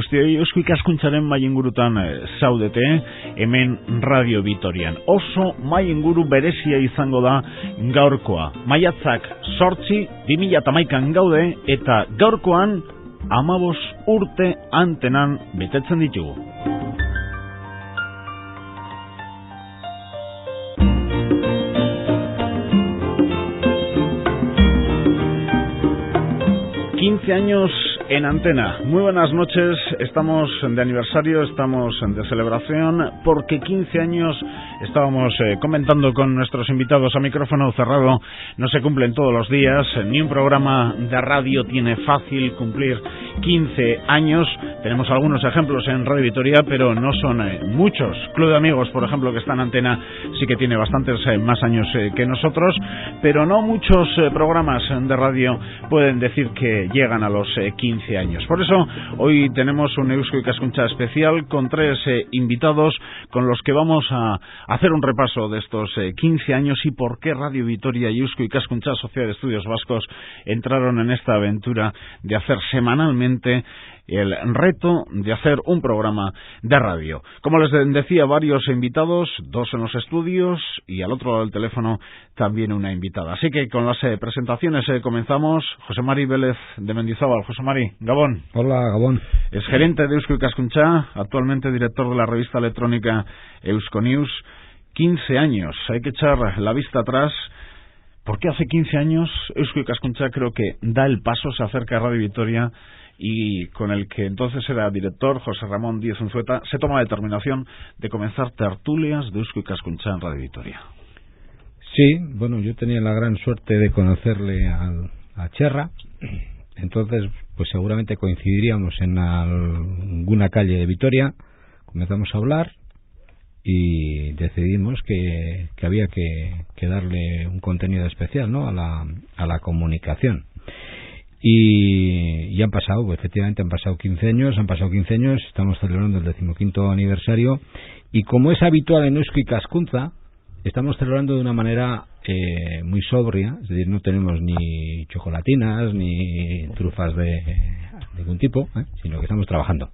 guztioi, Eusko Ikaskuntzaren mai ingurutan zaudete, hemen Radio Vitorian. Oso mai inguru berezia izango da gaurkoa. Maiatzak 8, 2011an gaude, eta gaurkoan 15 urte antenan betetzen ditugu. Años en antena. Muy buenas noches, estamos de aniversario, estamos de celebración, porque 15 años estábamos comentando con nuestros invitados a micrófono cerrado, no se cumplen todos los días, ni un programa de radio tiene fácil cumplir 15 años, tenemos algunos ejemplos en Radio Vitoria, pero no son muchos. Club de Amigos, por ejemplo, que está en antena, sí que tiene bastantes más años que nosotros, pero no muchos programas de radio pueden decir que llegan a los 15 años. Por eso hoy tenemos un Eusko Ikaskuntza especial con 3 invitados con los que vamos a hacer un repaso de estos 15 años y por qué Radio Vitoria y Eusko Ikaskuntza, Sociedad de Estudios Vascos, entraron en esta aventura de hacer semanalmente el reto de hacer un programa de radio. Como les decía, varios invitados, 2 en los estudios y al otro lado del teléfono también una invitada. Así que con las presentaciones comenzamos. José Mari Vélez de Mendizábal. José Mari, Gabón. Hola, Gabón. Es gerente de Eusko Ikaskuntza, actualmente director de la revista electrónica Eusko News. 15 años, hay que echar la vista atrás, porque hace 15 años Eusko Ikaskuntza creo que da el paso, se acerca a Radio Vitoria, y con el que entonces era director, José Ramón Díez Unzueta, se toma la determinación de comenzar tertulias de Eusko Ikaskuntza en Radio Vitoria. Sí, bueno, yo tenía la gran suerte de conocerle a Cherra, entonces pues seguramente coincidiríamos en alguna calle de Vitoria, comenzamos a hablar y decidimos que había que darle un contenido especial, ¿no?, a la comunicación. Y han pasado, efectivamente han pasado 15 años, estamos celebrando el 15º aniversario, y como es habitual en Eusko Ikaskuntza, estamos celebrando de una manera muy sobria, es decir, no tenemos ni chocolatinas ni trufas de ningún tipo, sino que estamos trabajando,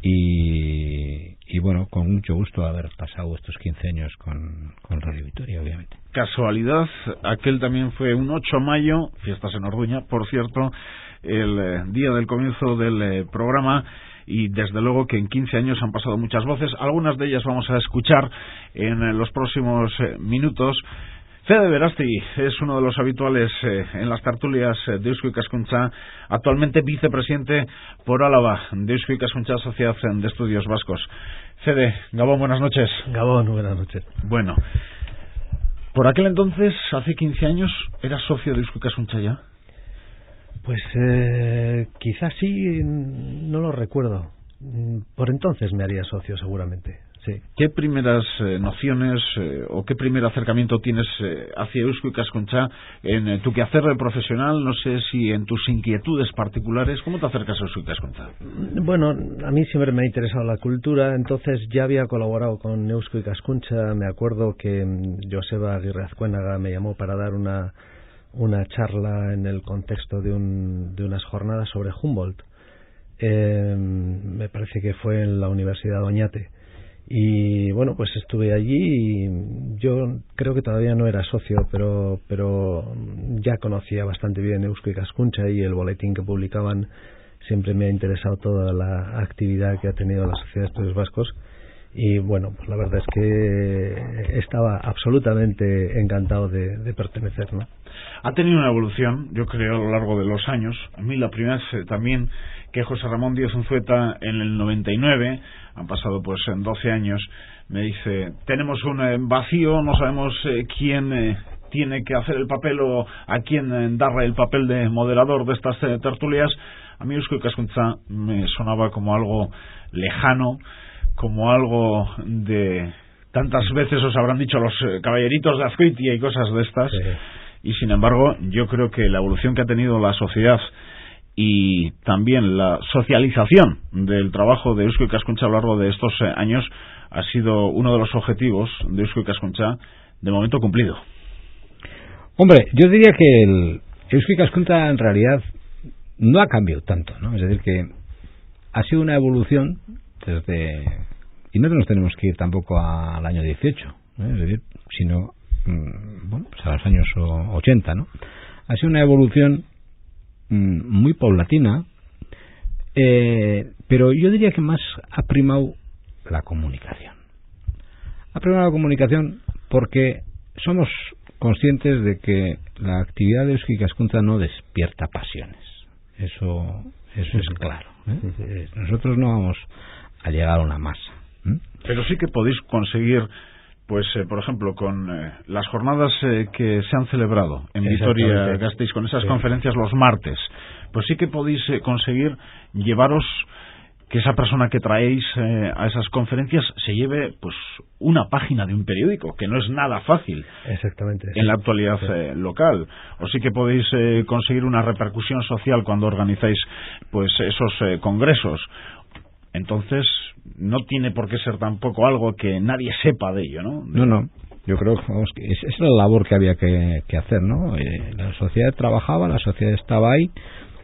y bueno, con mucho gusto haber pasado estos 15 años con Radio Vitoria, obviamente. Casualidad, aquel también fue un 8 de mayo, fiestas en Orduña, por cierto, el día del comienzo del programa, y desde luego que en 15 años han pasado muchas voces, algunas de ellas vamos a escuchar en los próximos minutos. Fede Berasti es uno de los habituales en las tertulias de Eusko Ikaskuntza, actualmente vicepresidente por Álava de Eusko Ikaskuntza, Sociedad de Estudios Vascos. Fede, Gabón, buenas noches. Gabón, buenas noches. Bueno, por aquel entonces, hace 15 años, ¿eras socio de Eusko Ikaskuntza ya? Pues quizás sí, no lo recuerdo. Por entonces me haría socio seguramente. Sí. ¿Qué primeras nociones o qué primer acercamiento tienes hacia Eusko Ikaskuntza en tu quehacer profesional? No sé si en tus inquietudes particulares. ¿Cómo te acercas a Eusko Ikaskuntza? Bueno, a mí siempre me ha interesado la cultura, entonces ya había colaborado con Eusko Ikaskuntza. Me acuerdo que Joseba Aguirre Azcuénaga me llamó para dar una charla en el contexto de unas jornadas sobre Humboldt. Me parece que fue en la Universidad de Oñate. Y bueno, pues estuve allí y yo creo que todavía no era socio, pero ya conocía bastante bien Eusko Ikaskuntza y el boletín que publicaban. Siempre me ha interesado toda la actividad que ha tenido la Sociedad de Estudios Vascos, y bueno, pues la verdad es que estaba absolutamente encantado de pertenecer, ¿no? Ha tenido una evolución, yo creo, a lo largo de los años. A mí la primera es también que José Ramón Díez Unzueta en el 99, han pasado pues en 12 años, me dice, tenemos un vacío, no sabemos quién tiene que hacer el papel o a quién darle el papel de moderador de estas tertulias. A mí Eusko Ikaskuntza me sonaba como algo lejano, como algo de... Tantas veces os habrán dicho los caballeritos de Azcoitia y cosas de estas, sí. Y sin embargo yo creo que la evolución que ha tenido la sociedad y también la socialización del trabajo de Eusko Ikaskuntza a lo largo de estos años ha sido uno de los objetivos de Eusko Ikaskuntza de momento cumplido. Hombre, yo diría que el Eusko Ikaskuntza en realidad no ha cambiado tanto, ¿no? Es decir, que ha sido una evolución desde... Y no nos tenemos que ir tampoco al año 18, es decir, sino pues a los años 80, ¿no? Ha sido una evolución muy paulatina, pero yo diría que más ha primado la comunicación. Ha primado la comunicación porque somos conscientes de que la actividad de Eusko Ikaskuntza no despierta pasiones. Eso es claro, ¿eh? Nosotros no vamos a llegar a una masa. Pero sí que podéis conseguir, pues, por ejemplo, con las jornadas que se han celebrado en Vitoria-Gasteiz, con esas conferencias los martes, pues sí que podéis conseguir llevaros, que esa persona que traéis a esas conferencias se lleve pues una página de un periódico, que no es nada fácil. Exactamente, en la actualidad local. O sí que podéis conseguir una repercusión social cuando organizáis pues esos congresos. Entonces no tiene por qué ser tampoco algo que nadie sepa de ello, ¿no? No. Yo creo que es la labor que había que hacer, ¿no? La sociedad trabajaba, la sociedad estaba ahí.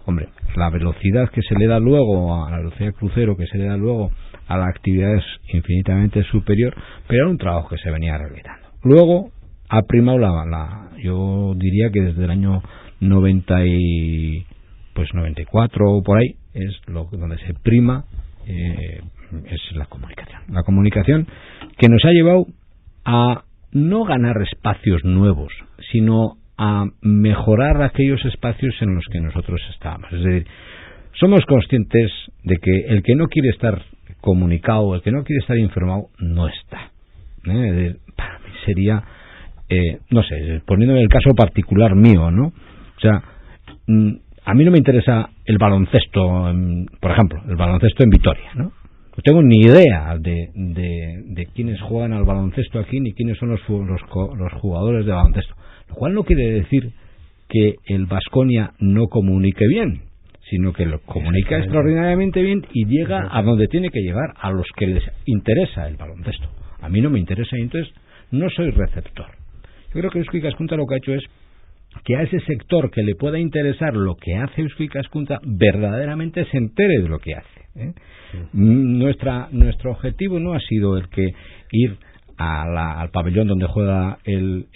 Hombre, la velocidad que se le da luego, a la velocidad crucero que se le da luego a la actividad es infinitamente superior, pero era un trabajo que se venía realizando. Luego ha primado yo diría que desde el año 94 o por ahí es donde se prima es la comunicación. La comunicación que nos ha llevado a no ganar espacios nuevos, sino a mejorar aquellos espacios en los que nosotros estábamos. Es decir, somos conscientes de que el que no quiere estar comunicado, el que no quiere estar informado, no está. Es decir, para mí sería, no sé, poniéndome el caso particular mío, ¿no? O sea, a mí no me interesa el baloncesto, por ejemplo, el baloncesto en Vitoria, ¿no? No tengo ni idea de quiénes juegan al baloncesto aquí, ni quiénes son los jugadores de baloncesto. Lo cual no quiere decir que el Baskonia no comunique bien, sino que lo comunica extraordinariamente bien y llega a donde tiene que llegar, a los que les interesa el baloncesto. A mí no me interesa y entonces no soy receptor. Yo creo que Eusko Ikaskuntza lo que ha hecho es que a ese sector que le pueda interesar lo que hace Eusko Ikaskuntza verdaderamente se entere de lo que hace, ¿eh? Nuestro objetivo no ha sido el que ir al pabellón donde juega el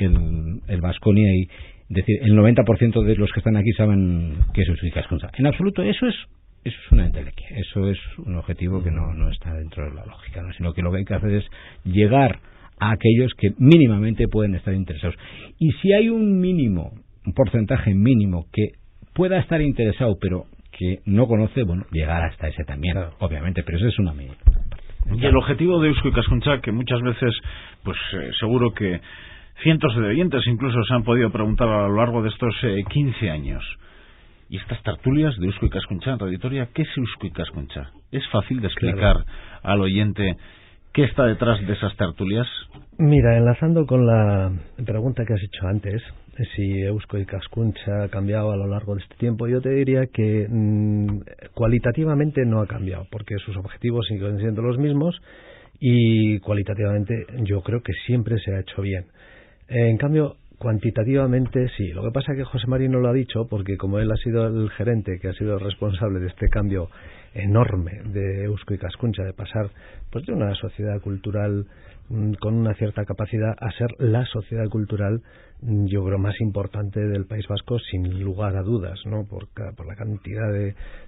Baskonia y decir el 90% de los que están aquí saben que es Eusko Ikaskuntza. En absoluto, eso es una entelequia, eso es un objetivo que no está dentro de la lógica, ¿no? Sino que lo que hay que hacer es llegar a aquellos que mínimamente pueden estar interesados. Y si hay un porcentaje mínimo que pueda estar interesado pero que no conoce, bueno, llegar hasta ese también, obviamente, pero eso es una medida. Y el objetivo de Eusko Ikaskuntza, que muchas veces, pues seguro que cientos de oyentes incluso se han podido preguntar a lo largo de estos 15 años. Y estas tertulias de Eusko Ikaskuntza en Radio Vitoria, ¿qué es Eusko Ikaskuntza? ¿Es fácil de explicar al oyente qué está detrás de esas tertulias? Mira, enlazando con la pregunta que has hecho antes, si Eusko Ikaskuntza ha cambiado a lo largo de este tiempo, yo te diría que cualitativamente no ha cambiado, porque sus objetivos siguen siendo los mismos y cualitativamente yo creo que siempre se ha hecho bien. En cambio, cuantitativamente sí. Lo que pasa es que José Mari no lo ha dicho, porque como él ha sido el gerente, que ha sido el responsable de este cambio enorme de Eusko Ikaskuntza, de pasar pues de una sociedad cultural con una cierta capacidad a ser la sociedad cultural, yo creo, más importante del País Vasco, sin lugar a dudas, ¿no? Por la cantidad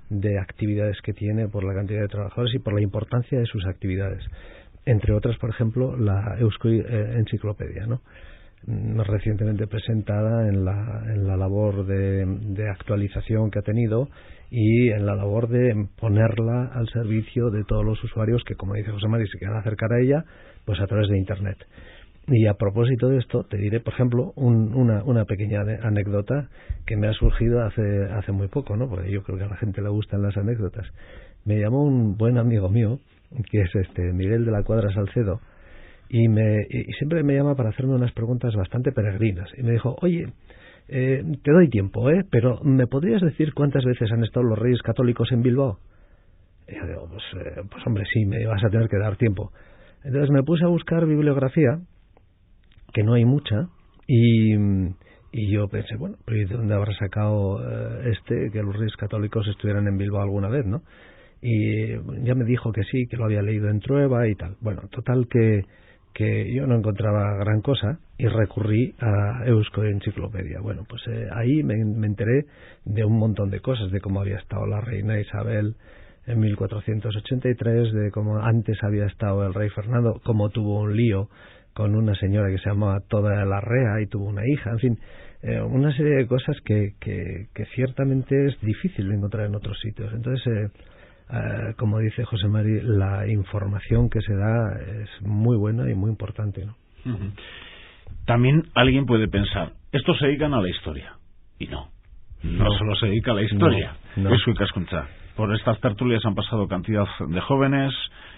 de actividades que tiene, por la cantidad de trabajadores y por la importancia de sus actividades. Entre otras, por ejemplo, la Eusko Enciclopedia, ¿no? Recientemente presentada en la labor de actualización que ha tenido y en la labor de ponerla al servicio de todos los usuarios que, como dice José Mari, se quieran acercar a ella pues a través de Internet. Y a propósito de esto, te diré, por ejemplo, una pequeña anécdota que me ha surgido hace muy poco, ¿no? Porque yo creo que a la gente le gustan las anécdotas. Me llamó un buen amigo mío, que es Miguel de la Cuadra Salcedo, y siempre me llama para hacerme unas preguntas bastante peregrinas. Y me dijo, oye, te doy tiempo, pero ¿me podrías decir cuántas veces han estado los Reyes Católicos en Bilbao? Y yo digo, pues hombre, sí, me vas a tener que dar tiempo. Entonces me puse a buscar bibliografía, que no hay mucha, y yo pensé, bueno, pero ¿de dónde habrá sacado que los Reyes Católicos estuvieran en Bilbao alguna vez, no? y ya me dijo que sí, que lo había leído en Trueba y tal. Bueno, total que yo no encontraba gran cosa y recurrí a Eusko Enciclopedia. Bueno, pues ahí me enteré de un montón de cosas, de cómo había estado la reina Isabel en 1483, de cómo antes había estado el rey Fernando, cómo tuvo un lío con una señora que se llamaba Toda la Rea y tuvo una hija, en fin, una serie de cosas que ciertamente es difícil de encontrar en otros sitios. Entonces, como dice José Mari, la información que se da es muy buena y muy importante, ¿no? Uh-huh. También alguien puede pensar, estos se dedican a la historia. Y no solo se dedica a la historia. Eusko Ikaskuntza. Por estas tertulias han pasado cantidad de jóvenes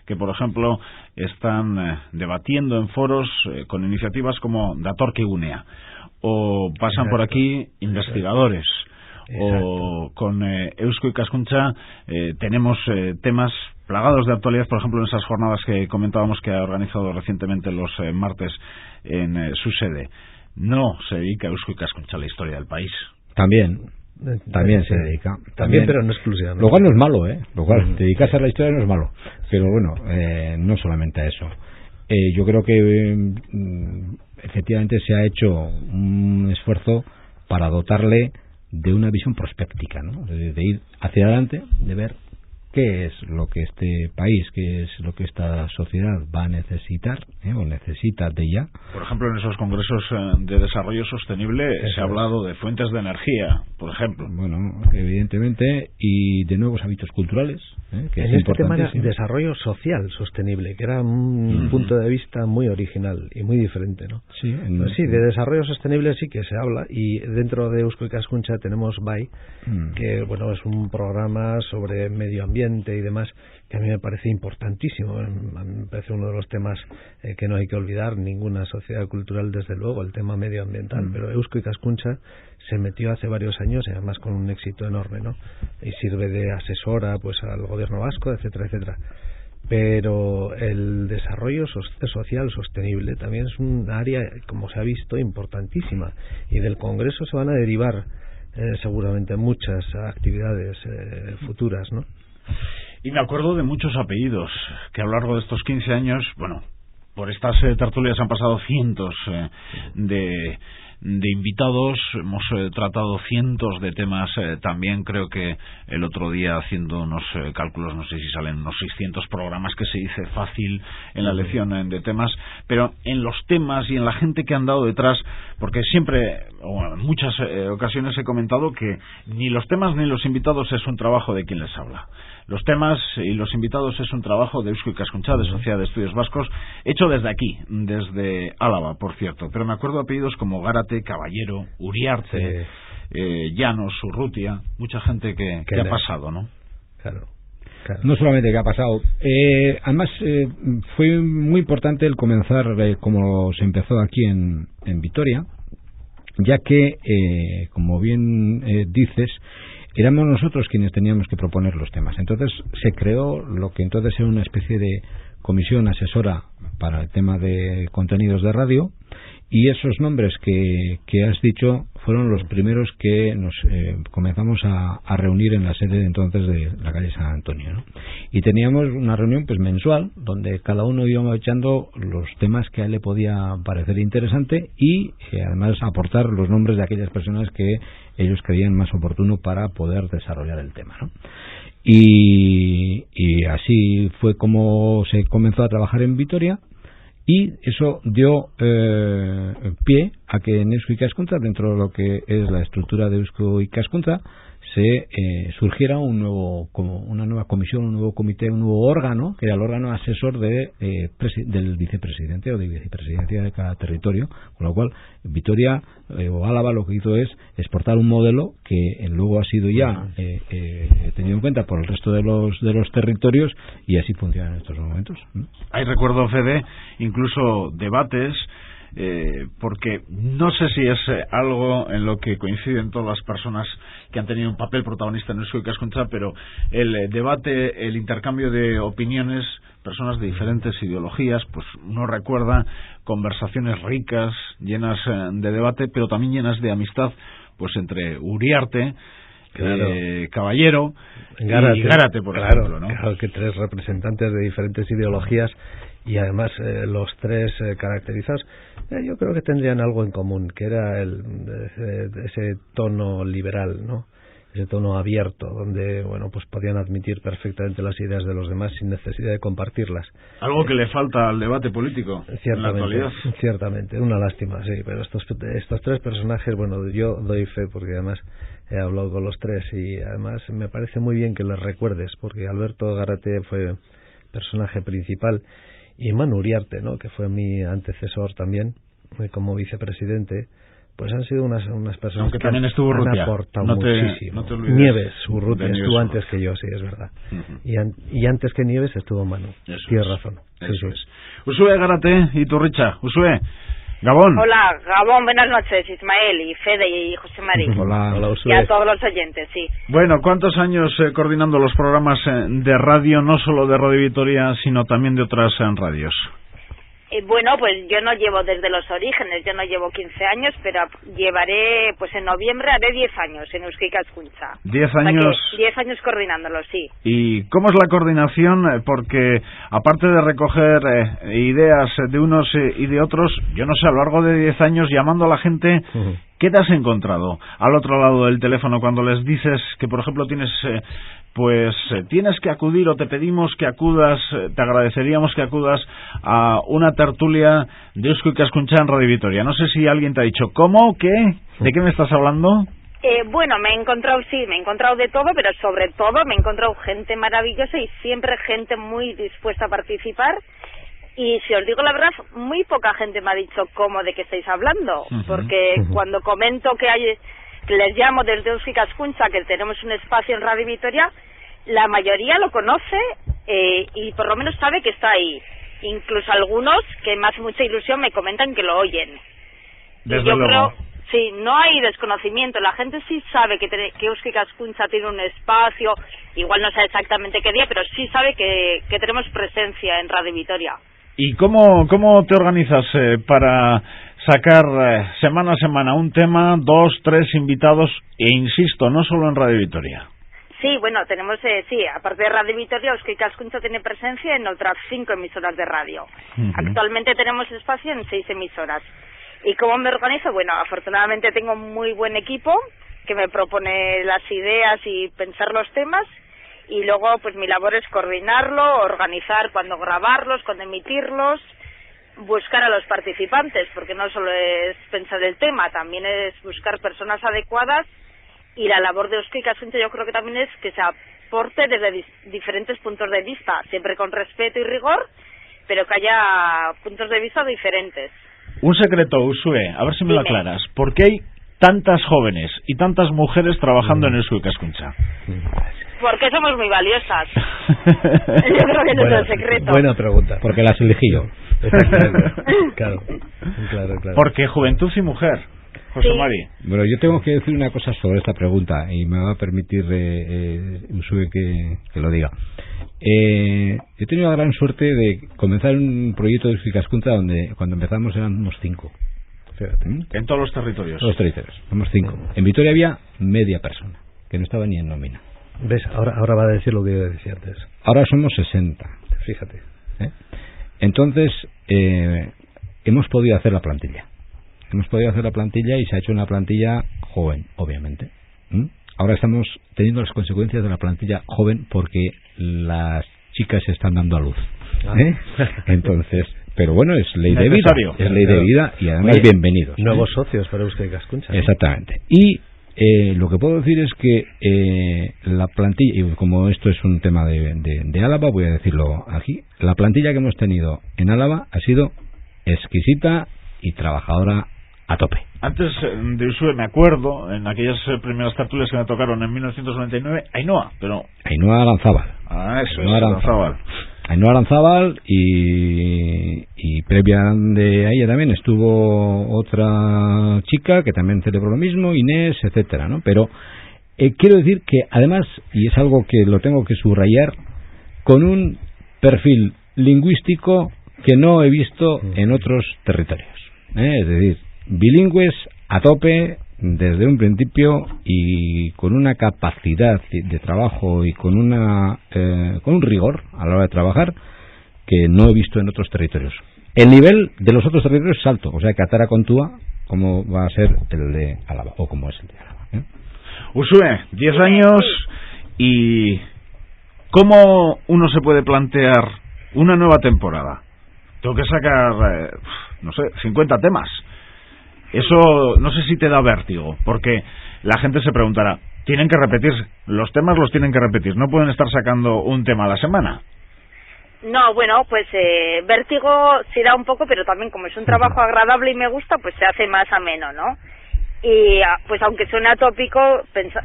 que, por ejemplo, están debatiendo en foros con iniciativas como Datorkigunea, o pasan por aquí investigadores. O con Eusko Ikaskuntza tenemos temas plagados de actualidad, por ejemplo, en esas jornadas que comentábamos que ha organizado recientemente los martes en su sede. No se dedica Eusko Ikaskuntza a la historia del país. También se dedica. También, pero no exclusivamente. Lo cual no es malo, Lo cual, dedicarse a la historia no es malo. Pero bueno, no solamente a eso. Yo creo que efectivamente se ha hecho un esfuerzo para dotarle de una visión prospéctica, ¿no? De ir hacia adelante, de ver qué es lo que este país, qué es lo que esta sociedad va a necesitar, o necesita de ya. Por ejemplo, en esos congresos de desarrollo sostenible se ha hablado de fuentes de energía, por ejemplo. Bueno, evidentemente, y de nuevos hábitos culturales, que en es este tema era importantísimo. Desarrollo social sostenible, que era un punto de vista muy original y muy diferente, ¿no? Sí, sí, de desarrollo sostenible sí que se habla, y dentro de Eusko Ikaskuntza tenemos BAI, que bueno, es un programa sobre medio ambiente y demás, que a mí me parece importantísimo. Me parece uno de los temas que no hay que olvidar ninguna sociedad cultural, desde luego, el tema medioambiental. Pero Eusko Ikaskuntza se metió hace varios años, y además con un éxito enorme, ¿no? Y sirve de asesora pues al gobierno vasco, etcétera, etcétera. Pero el desarrollo social sostenible también es un área, como se ha visto, importantísima, y del Congreso se van a derivar seguramente muchas actividades futuras, ¿no? Y me acuerdo de muchos apellidos que a lo largo de estos 15 años, bueno, por estas tertulias han pasado cientos de invitados, hemos tratado cientos de temas, también creo que el otro día, haciendo unos cálculos, no sé si salen unos 600 programas, que se dice fácil en la lección de temas, pero en los temas y en la gente que han dado detrás, porque siempre, o en muchas ocasiones he comentado que ni los temas ni los invitados es un trabajo de quien les habla. Los temas y los invitados es un trabajo de Eusko Ikaskuntza, de Sociedad de Estudios Vascos, hecho desde aquí, desde Álava, por cierto. Pero me acuerdo de apellidos como Gárate, Caballero, Uriarte, Llanos, Urrutia, mucha gente que ha pasado, ¿no? Claro. No solamente que ha pasado, además fue muy importante el comenzar como se empezó aquí en Vitoria, ya que, como bien dices, éramos nosotros quienes teníamos que proponer los temas. Entonces se creó lo que entonces era una especie de comisión asesora para el tema de contenidos de radio, y esos nombres que has dicho fueron los primeros que nos comenzamos a reunir en la sede de entonces de la calle San Antonio, ¿no? Y teníamos una reunión pues mensual, donde cada uno iba echando los temas que a él le podía parecer interesante, y además aportar los nombres de aquellas personas que ellos creían más oportuno para poder desarrollar el tema, ¿no? Y así fue como se comenzó a trabajar en Vitoria, y eso dio pie a que en Eusko Ikaskuntza, dentro de lo que es la estructura de Eusko Ikaskuntza, se surgiera una nueva comisión, un nuevo comité, un nuevo órgano, que era el órgano asesor del vicepresidente o de vicepresidencia de cada territorio, con lo cual Vitoria o Álava lo que hizo es exportar un modelo que luego ha sido ya tenido en cuenta por el resto de los territorios, y así funciona en estos momentos. Hay, recuerdo, Fede, incluso debates, porque no sé si es algo en lo que coinciden todas las personas que han tenido un papel protagonista en Eusko Ikaskuntza, pero el debate, el intercambio de opiniones, personas de diferentes ideologías, pues uno recuerda conversaciones ricas, llenas de debate, pero también llenas de amistad, pues entre Uriarte, Caballero y Gárate, por ejemplo, ¿no? Claro, que 3 representantes de diferentes ideologías y además los 3 caracterizados, yo creo que tendrían algo en común, que era ese tono liberal, ¿no? Ese tono abierto, donde pues podían admitir perfectamente las ideas de los demás sin necesidad de compartirlas. Algo que le falta al debate político en la actualidad. Ciertamente, una lástima, sí, pero estos 3 personajes, yo doy fe porque además he hablado con los 3 y además me parece muy bien que les recuerdes, porque Alberto Gárate fue personaje principal y Manu Uriarte, ¿no?, que fue mi antecesor también como vicepresidente. Pues han sido unas personas. Aunque que también estuvo han aportado muchísimo. No te olvides. Nieves, Urrutia, estuvo antes que yo, sí, es verdad. Y antes que Nieves estuvo Manu. Tienes razón. Eso es. Usue Gárate y Turricha. Usue, Gabón. Hola, Gabón, buenas noches, Ismael y Fede y José María. Hola, Usue. Y a todos los oyentes, sí. Bueno, ¿cuántos años coordinando los programas de radio, no solo de Radio Vitoria, sino también de otras radios? Bueno, pues yo no llevo desde los orígenes, yo no llevo 15 años, pero llevaré, pues en noviembre haré 10 años en Eusko Ikaskuntza. 10 años. O sea 10 años coordinándolo, sí. ¿Y cómo es la coordinación? Porque aparte de recoger ideas de unos y de otros, yo no sé, a lo largo de 10 años llamando a la gente, ¿qué te has encontrado al otro lado del teléfono cuando les dices que, por ejemplo, tienes que acudir o te pedimos que acudas, te agradeceríamos que acudas a una tertulia de Eusko Ikaskuntza en Radio Vitoria? No sé si alguien te ha dicho, ¿cómo? ¿Qué? ¿De qué me estás hablando? Bueno, me he encontrado de todo, pero sobre todo me he encontrado gente maravillosa y siempre gente muy dispuesta a participar. Y si os digo la verdad, muy poca gente me ha dicho cómo de qué estáis hablando, porque cuando comento que les llamo desde Eusko Ikaskuntza, que tenemos un espacio en Radio Vitoria, la mayoría lo conoce y por lo menos sabe que está ahí. Incluso algunos que me hace mucha ilusión me comentan que lo oyen. Desde y yo luego. creo, sí, no hay desconocimiento. La gente sí sabe que Eusko Ikaskuntza tiene un espacio, igual no sabe exactamente qué día, pero sí sabe que tenemos presencia en Radio Vitoria. ¿Y cómo te organizas para sacar semana a semana un tema, 2, 3 invitados, e insisto, no solo en Radio Vitoria? Sí, bueno, tenemos, aparte de Radio Vitoria, Eusko Ikaskuntza tiene presencia en otras 5 emisoras de radio. Actualmente tenemos espacio en 6 emisoras. ¿Y cómo me organizo? Bueno, afortunadamente tengo muy buen equipo que me propone las ideas y pensar los temas, y luego pues mi labor es coordinarlo, organizar cuándo grabarlos, cuándo emitirlos, buscar a los participantes, porque no solo es pensar el tema, también es buscar personas adecuadas. Y la labor de Eusko Ikaskuntza yo creo que también es que se aporte desde diferentes puntos de vista, siempre con respeto y rigor, pero que haya puntos de vista diferentes. Un secreto, Usue, a ver si me lo aclaras. ¿Por qué hay tantas jóvenes y tantas mujeres trabajando en Eusko Ikaskuntza? Porque somos muy valiosas. Yo creo que ese es el secreto. Buena pregunta. Porque las elegí yo. Claro. Porque juventud y mujer. José Mari. Bueno, yo tengo que decir una cosa sobre esta pregunta y me va a permitir Usue que lo diga. He tenido la gran suerte de comenzar un proyecto de Eusko Ikaskuntza donde cuando empezamos éramos 5. Fíjate. En todos los territorios. Todos los territorios, somos 5. En Vitoria había media persona, que no estaba ni en nómina. ¿Ves? Ahora va a decir lo que yo decía antes. Ahora somos 60. Fíjate. Entonces, hemos podido hacer la plantilla. Y se ha hecho una plantilla joven, obviamente. Ahora estamos teniendo las consecuencias de la plantilla joven porque las chicas se están dando a luz. Entonces, pero bueno, es ley de vida. Es ley de vida y además bienvenidos. Nuevos socios para Eusko Ikaskuntza. Exactamente. Y lo que puedo decir es que la plantilla, y como esto es un tema de Álava, voy a decirlo aquí, la plantilla que hemos tenido en Álava ha sido exquisita y trabajadora a tope. Antes de Usue me acuerdo, en aquellas primeras tertulias que me tocaron en 1999, Ainhoa Aranzábal. Eso es, Aranzábal. Ainhoa Aranzábal y previa de ella también estuvo otra chica que también celebró lo mismo, Inés, etcétera, ¿no? Pero quiero decir que además, y es algo que lo tengo que subrayar, con un perfil lingüístico que no he visto en otros territorios. Es decir, bilingües a tope, desde un principio y con una capacidad de trabajo y con un rigor a la hora de trabajar que no he visto en otros territorios. El nivel de los otros territorios es alto, o sea que Atara Kontua, como va a ser el de Álava, o como es el de Álava. Usue, 10 años, y ¿cómo uno se puede plantear una nueva temporada? Tengo que sacar, 50 temas. Eso no sé si te da vértigo, porque la gente se preguntará, tienen que repetir, los temas los tienen que repetir, no pueden estar sacando un tema a la semana. No, bueno, pues vértigo sí da un poco, pero también como es un trabajo agradable y me gusta, pues se hace más ameno, ¿no? Y pues aunque suene atópico,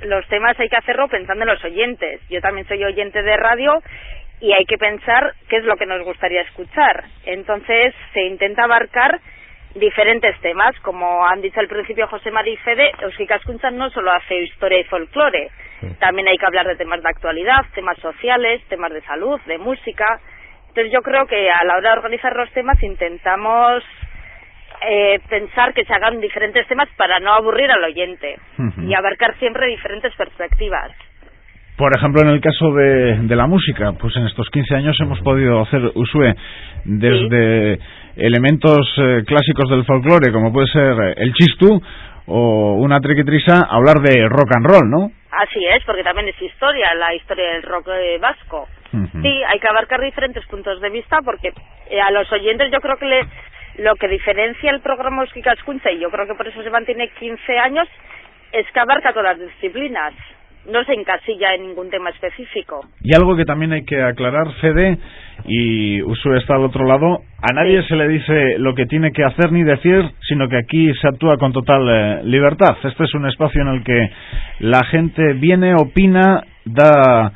los temas hay que hacerlo pensando en los oyentes. Yo también soy oyente de radio y hay que pensar qué es lo que nos gustaría escuchar. Entonces se intenta abarcar diferentes temas, como han dicho al principio José Mari y Fede. Eusko Ikaskuntza no solo hace historia y folclore, también hay que hablar de temas de actualidad, temas sociales, temas de salud, de música. Entonces yo creo que a la hora de organizar los temas intentamos pensar que se hagan diferentes temas para no aburrir al oyente y abarcar siempre diferentes perspectivas. Por ejemplo, en el caso de la música, pues en estos 15 años hemos podido hacer, Usue, desde elementos clásicos del folclore, como puede ser el chistu o una triquitrisa, hablar de rock and roll, ¿no? Así es, porque también es historia, la historia del rock vasco. Sí, hay que abarcar diferentes puntos de vista, porque a los oyentes yo creo que lo que diferencia el programa Eusko Ikaskuntza, y yo creo que por eso se mantiene 15 años, es que abarca todas las disciplinas. No se encasilla en ningún tema específico. Y algo que también hay que aclarar, Fede, y Usue está al otro lado, a nadie se le dice lo que tiene que hacer ni decir, sino que aquí se actúa con total libertad. Este es un espacio en el que la gente viene, opina, da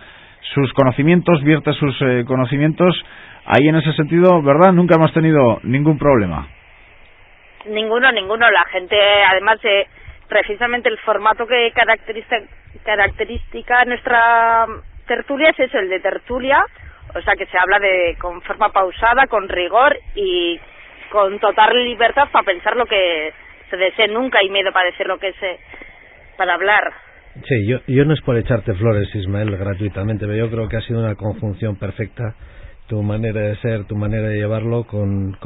sus conocimientos, vierte sus conocimientos. Ahí en ese sentido, ¿verdad? Nunca hemos tenido ningún problema. Ninguno. La gente, además, precisamente el formato que característica nuestra tertulia es eso, el de tertulia, o sea que se habla con forma pausada, con rigor y con total libertad para pensar lo que se desee. Nunca hay miedo para decir lo que para hablar. Sí, yo no es por echarte flores, Ismael, gratuitamente, pero yo creo que ha sido una conjunción perfecta tu manera de ser, tu manera de llevarlo con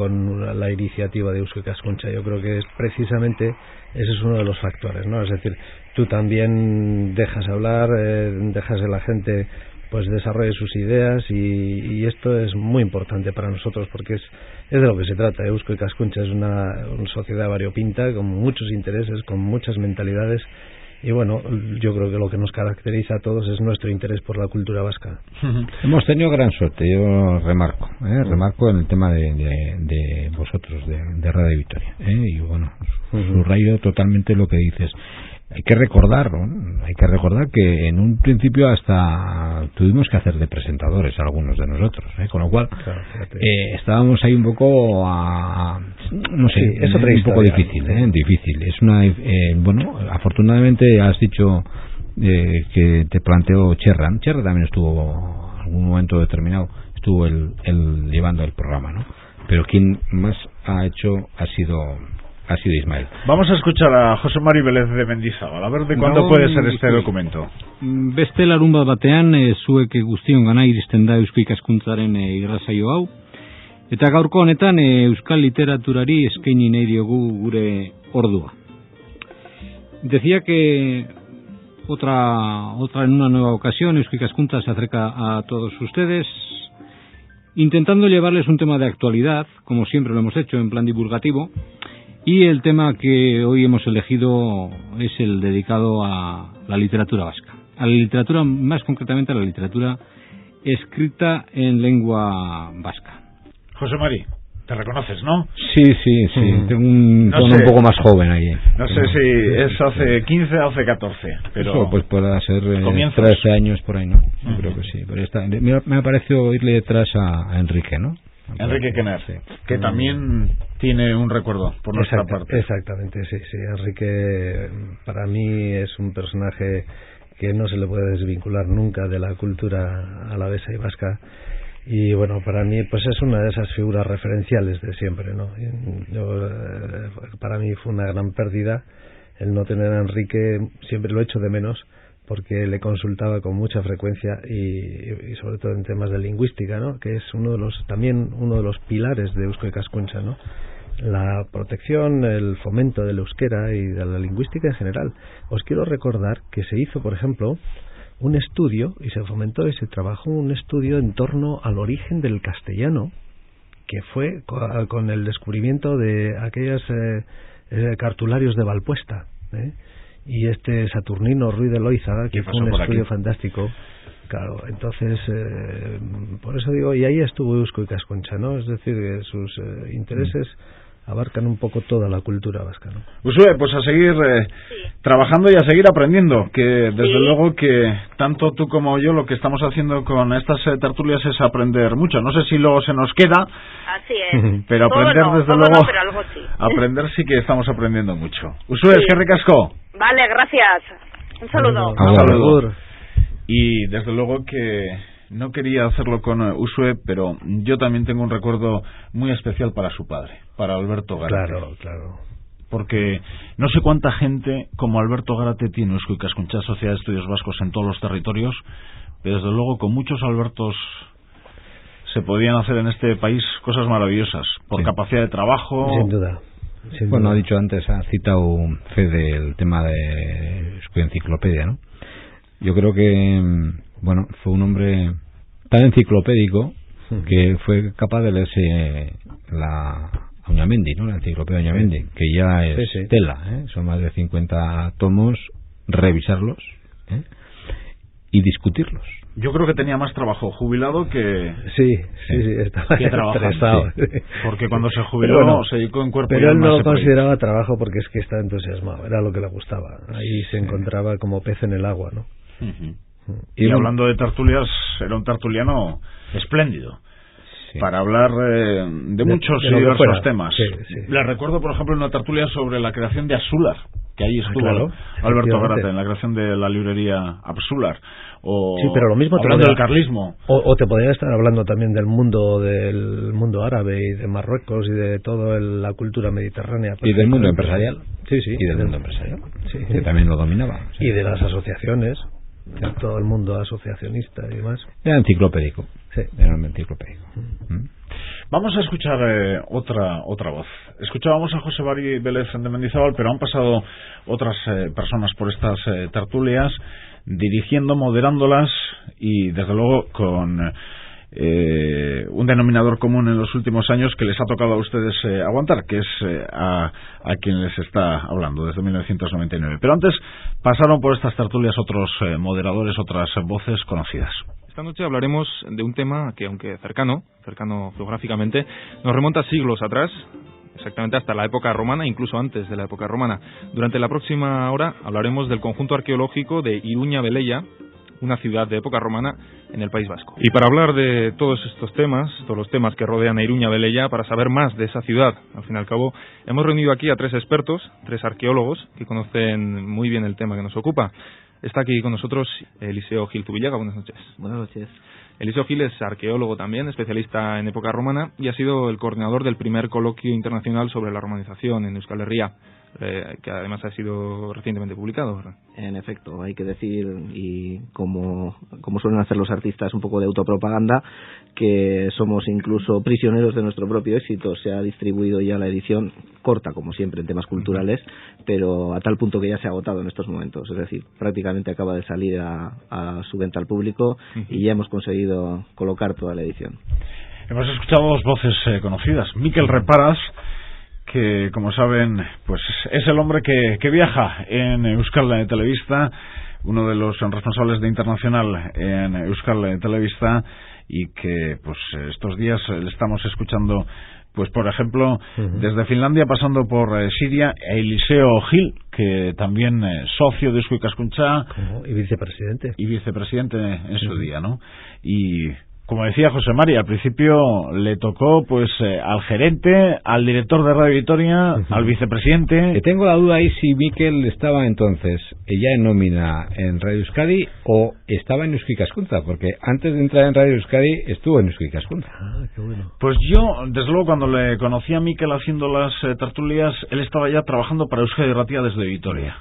la iniciativa de Eusko Ikaskuntza. Yo creo que precisamente ese es uno de los factores, ¿no? Es decir, tú también dejas hablar, dejas que la gente pues desarrolle sus ideas y esto es muy importante para nosotros porque es de lo que se trata. Eusko Ikaskuntza es una sociedad variopinta con muchos intereses, con muchas mentalidades. Y bueno, yo creo que lo que nos caracteriza a todos es nuestro interés por la cultura vasca. Hemos tenido gran suerte, yo remarco en el tema de vosotros, de Radio Vitoria, y bueno, subrayo totalmente lo que dices. Hay que recordar que en un principio hasta tuvimos que hacer de presentadores algunos de nosotros, con lo cual claro, estábamos ahí un poco no sé, sí, es otra un poco difícil, difícil. Es una bueno, afortunadamente has dicho que te planteó Cherra también estuvo en algún momento determinado, estuvo él llevando el programa, ¿no? Pero quien más ha hecho ha sido Ismael. Vamos a escuchar a José Mari Vélez de Mendizábal, a ver de cuándo puede ser este documento. Beste larunbat batean, zuek guztion gana iristen da Eusko Ikaskuntzaren irratsaio hau. Eta gaurko honetan euskal literaturari eskaini nahi diogu gure ordua. Decía que en una nueva ocasión Eusko Ikaskuntza se acerca a todos ustedes intentando llevarles un tema de actualidad, como siempre lo hemos hecho en plan divulgativo. Y el tema que hoy hemos elegido es el dedicado a la literatura vasca. A la literatura, más concretamente a la literatura escrita en lengua vasca. José Mari, te reconoces, ¿no? Sí. Tengo un tono un poco más joven ahí. No sé si es hace 15 o hace 14. Pero eso pues puede ser 13 años por ahí, ¿no? Yo creo que sí. Pero me ha parecido oírle detrás a Enrique, ¿no? Enrique Kenner, sí, que también tiene un recuerdo por nuestra parte. Exactamente, sí. Enrique para mí es un personaje que no se le puede desvincular nunca de la cultura alavesa y vasca. Y bueno, para mí pues es una de esas figuras referenciales de siempre, ¿no? Para mí fue una gran pérdida El no tener a Enrique siempre lo echo de menos, porque le consultaba con mucha frecuencia y sobre todo en temas de lingüística, ¿no? Que es también uno de los pilares de Eusko Ikaskuntza, ¿no? La protección, el fomento del euskera y de la lingüística en general. Os quiero recordar que se hizo, por ejemplo, un estudio, y se fomentó y se trabajó un estudio en torno al origen del castellano, que fue con el descubrimiento de aquellos cartularios de Valpuesta, y Saturnino Ruiz de Loizaga, que fue un estudio fantástico. Claro, entonces, por eso digo, y ahí estuvo Eusko Ikaskuntza, ¿no? Es decir, que sus intereses abarcan un poco toda la cultura vasca, ¿no? Usue, pues a seguir trabajando y a seguir aprendiendo, que desde luego que tanto tú como yo lo que estamos haciendo con estas tertulias es aprender mucho. No sé si luego se nos queda, así es, pero todo aprender no, desde todo luego, no, pero algo sí. Aprender sí que estamos aprendiendo mucho. Usue, es que ricasco. Vale, gracias. Un saludo. Un saludo. Y desde luego que no quería hacerlo con Usue, pero yo también tengo un recuerdo muy especial para su padre, para Alberto Gárate. Claro. Porque no sé cuánta gente como Alberto Gárate tiene Eusko Ikaskuntza, Sociedad de Estudios Vascos, en todos los territorios, pero desde luego con muchos Albertos se podían hacer en este país cosas maravillosas, por capacidad de trabajo. Sin duda. Bueno, ha dicho antes, ha citado Fede el tema de su enciclopedia, ¿no? Yo creo que, bueno, fue un hombre tan enciclopédico que fue capaz de leerse la Auñamendi, ¿no? La enciclopedia Auñamendi, que ya es tela, son más de 50 tomos, revisarlos y discutirlos. Yo creo que tenía más trabajo jubilado que estaba que trabajando, porque cuando se jubiló se dedicó en cuerpo y pero él alma no a lo ese consideraba trabajo, porque es que estaba entusiasmado, era lo que le gustaba, ahí se encontraba como pez en el agua, ¿no? Y hablando de tertulias, era un tertuliano espléndido para hablar de muchos y diversos temas. Le recuerdo, por ejemplo, una tertulia sobre la creación de Absular, que ahí estuvo Alberto Gárate, en la creación de la librería Absular. Sí, pero lo mismo hablando del carlismo. O te podría estar hablando también del mundo árabe y de Marruecos y de toda la cultura mediterránea. Y del mundo empresarial. Y del mundo empresarial. Que también lo dominaba. Y de las asociaciones, de todo el mundo asociacionista y demás. Era enciclopédico. Era un enciclopédico. Vamos a escuchar otra voz. Escuchábamos a José Bari Vélez de Mendizábal, pero han pasado otras personas por estas tertulias, dirigiendo, moderándolas y desde luego con un denominador común en los últimos años que les ha tocado a ustedes aguantar, que es a quien les está hablando desde 1999. Pero antes pasaron por estas tertulias otros moderadores, otras voces conocidas. Esta noche hablaremos de un tema que, aunque cercano geográficamente, nos remonta siglos atrás, exactamente hasta la época romana, incluso antes de la época romana. Durante la próxima hora hablaremos del conjunto arqueológico de Iruña Velella, una ciudad de época romana en el País Vasco. Y para hablar de todos estos temas, todos los temas que rodean a Iruña Velella, para saber más de esa ciudad, al fin y al cabo, hemos reunido aquí a 3 expertos, 3 arqueólogos, que conocen muy bien el tema que nos ocupa. Está aquí con nosotros Eliseo Gil Zubillaga. Buenas noches. Buenas noches. Eliseo Gil es arqueólogo también, especialista en época romana, y ha sido el coordinador del primer coloquio internacional sobre la romanización en Euskal Herria, que además ha sido recientemente publicado, ¿verdad? En efecto, hay que decir, y como suelen hacer los artistas, un poco de autopropaganda, que somos incluso prisioneros de nuestro propio éxito. Se ha distribuido ya la edición, corta como siempre en temas culturales, pero a tal punto que ya se ha agotado en estos momentos. Es decir, prácticamente acaba de salir a su venta al público y ya hemos conseguido colocar toda la edición. Hemos escuchado 2 voces conocidas. Mikel Reparaz, que como saben pues es el hombre que viaja en Euskal Telebista, uno de los responsables de Internacional en Euskal Telebista, y que pues estos días le estamos escuchando, pues por ejemplo desde Finlandia, pasando por Siria, Eliseo Gil, que también socio de Eusko Ikaskuntza y vicepresidente en su día, ¿no? Y Como decía José María, al principio le tocó pues al gerente, al director de Radio Vitoria, al vicepresidente. Que tengo la duda ahí si Mikel estaba entonces ya en nómina en Radio Euskadi o estaba en Eusko Ikaskuntza, porque antes de entrar en Radio Euskadi estuvo en Eusko Ikaskuntza. Qué bueno. Pues yo, desde luego, cuando le conocí a Mikel haciendo las tertulias, él estaba ya trabajando para Euskadi Ratia desde Vitoria.